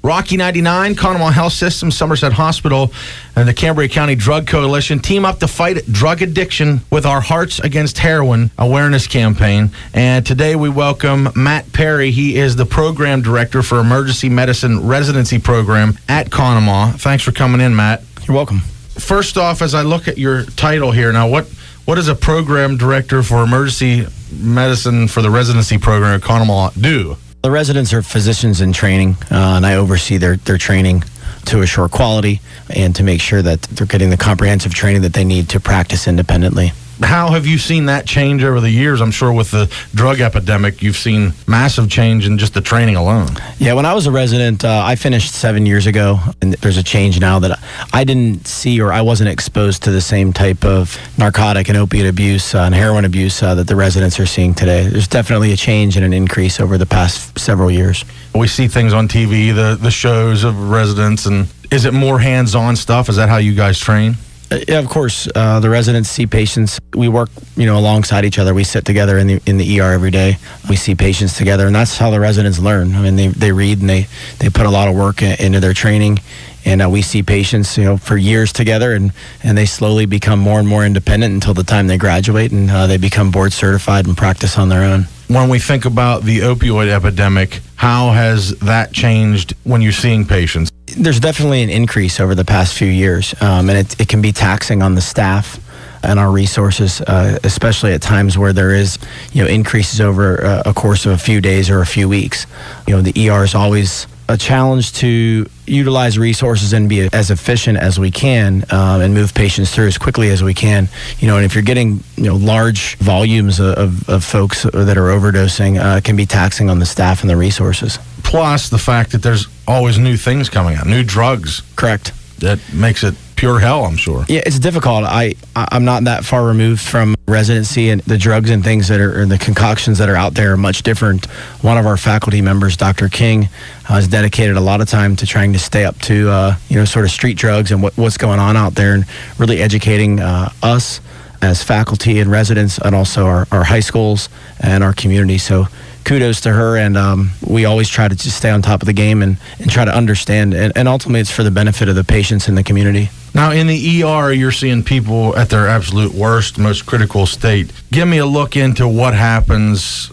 Rocky 99, Conemaugh Health System, Somerset Hospital, and the Cambria County Drug Coalition team up to fight drug addiction with our Hearts Against Heroin awareness campaign. And today we welcome Matt Perry. He is the program director for Emergency Medicine Residency Program at Conemaugh. Thanks for coming in, Matt. You're welcome. First off, as I look at your title here, now what does a program director for emergency medicine for the residency program at Conemaugh do? The residents are physicians in training, and I oversee their training to assure quality and to make sure that they're getting the comprehensive training that they need to practice independently. How have you seen that change over the years? I'm sure with the drug epidemic, you've seen massive change in just the training alone. Yeah, when I was a resident, I finished 7 years ago, and there's a change now that I didn't see, or I wasn't exposed to the same type of narcotic and opiate abuse and heroin abuse that the residents are seeing today. There's definitely a change and an increase over the past several years. We see things on TV, the shows of residents, and is it more hands-on stuff? Is that how you guys train? Yeah, of course. The residents see patients. We work, alongside each other. We sit together in the ER every day. We see patients together, and that's how the residents learn. I mean, they read and they put a lot of work into their training, and we see patients, for years together, and they slowly become more and more independent until the time they graduate, and they become board certified and practice on their own. When we think about the opioid epidemic, how has that changed when you're seeing patients? There's definitely an increase over the past few years, and it can be taxing on the staff and our resources, especially at times where there is, increases over a course of a few days or a few weeks. The ER is always a challenge to utilize resources and be as efficient as we can and move patients through as quickly as we can. And if you're getting large volumes of folks that are overdosing, it can be taxing on the staff and the resources. Plus the fact that there's always new things coming out, new drugs. Correct. That makes it pure hell, I'm sure. Yeah, it's difficult. I'm not that far removed from residency, and the drugs and things or the concoctions that are out there are much different. One of our faculty members, Dr. King, has dedicated a lot of time to trying to stay up to, sort of street drugs and what's going on out there, and really educating us as faculty and residents, and also our high schools and our community. So kudos to her, and we always try to just stay on top of the game and try to understand, and ultimately it's for the benefit of the patients and the community. Now, in the ER, you're seeing people at their absolute worst, most critical state. Give me a look into what happens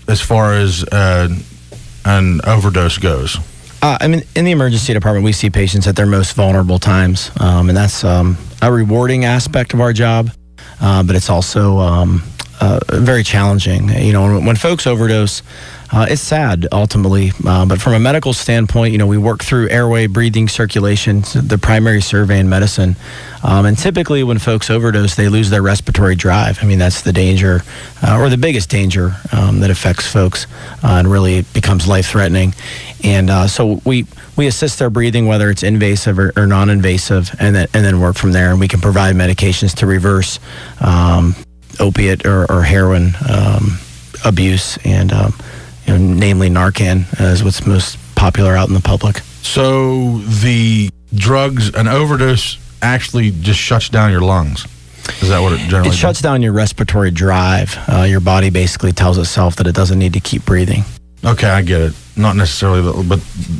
as far as an overdose goes. In the emergency department, we see patients at their most vulnerable times, and that's a rewarding aspect of our job, but it's also very challenging. When folks overdose, it's sad ultimately, but from a medical standpoint, we work through airway, breathing, circulation, the primary survey in medicine, and typically when folks overdose, they lose their respiratory drive. I mean, that's the danger, or the biggest danger that affects folks, and really becomes life-threatening. And so we assist their breathing, whether it's invasive or non-invasive, and then work from there, and we can provide medications to reverse opiate or heroin abuse, and namely Narcan is what's most popular out in the public. So the drugs, an overdose actually just shuts down your lungs. Is that what it generally does? It shuts down your respiratory drive. Your body basically tells itself that it doesn't need to keep breathing. Okay, I get it. Not necessarily, but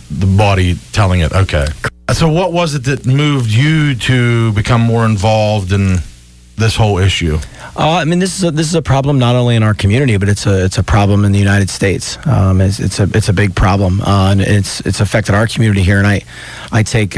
the body telling it. Okay. So what was it that moved you to become more involved in this whole issue? This is a problem not only in our community, but it's a problem in the United States. It's a big problem, and it's affected our community here. And I take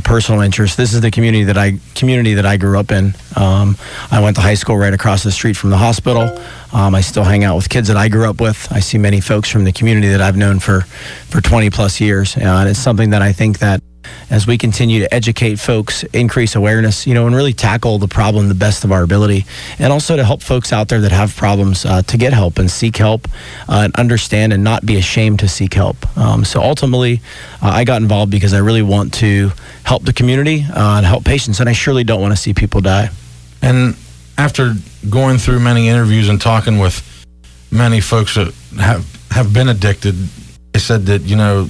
personal interest. This is the community that I grew up in. I went to high school right across the street from the hospital. I still hang out with kids that I grew up with. I see many folks from the community that I've known for 20 plus years, and it's something that I think that as we continue to educate folks, increase awareness, and really tackle the problem the best of our ability, and also to help folks out there that have problems to get help and seek help, and understand and not be ashamed to seek help. So ultimately, I got involved because I really want to help the community and help patients, and I surely don't want to see people die. And after going through many interviews and talking with many folks that have been addicted, they said that,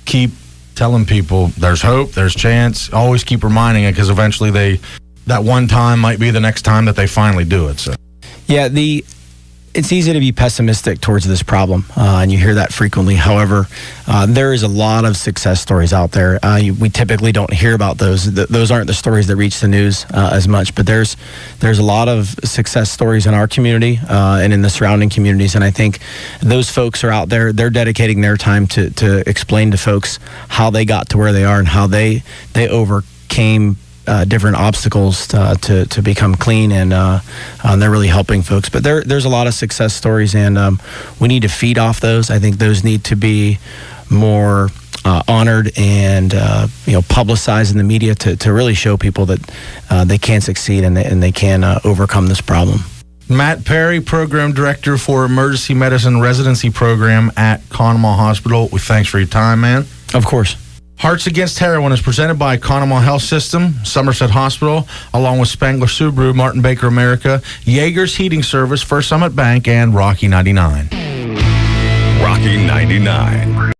keep telling people there's hope, there's chance, always keep reminding it, because eventually that one time might be the next time that they finally do it. So yeah, It's easy to be pessimistic towards this problem, and you hear that frequently. However, there is a lot of success stories out there. We typically don't hear about those. Those aren't the stories that reach the news as much, but there's a lot of success stories in our community and in the surrounding communities, and I think those folks are out there. They're dedicating their time to explain to folks how they got to where they are and how they overcame different obstacles to become clean, and they're really helping folks. But there's a lot of success stories, and we need to feed off those. I think those need to be more honored and publicized in the media to really show people that they can succeed and they can overcome this problem. Matt Perry, Program Director for Emergency Medicine Residency Program at Conemaugh Hospital. Thanks for your time, man. Of course. Hearts Against Heroin is presented by Conemaugh Health System, Somerset Hospital, along with Spangler Subaru, Martin Baker America, Yeager's Heating Service, First Summit Bank, and Rocky 99. Rocky 99.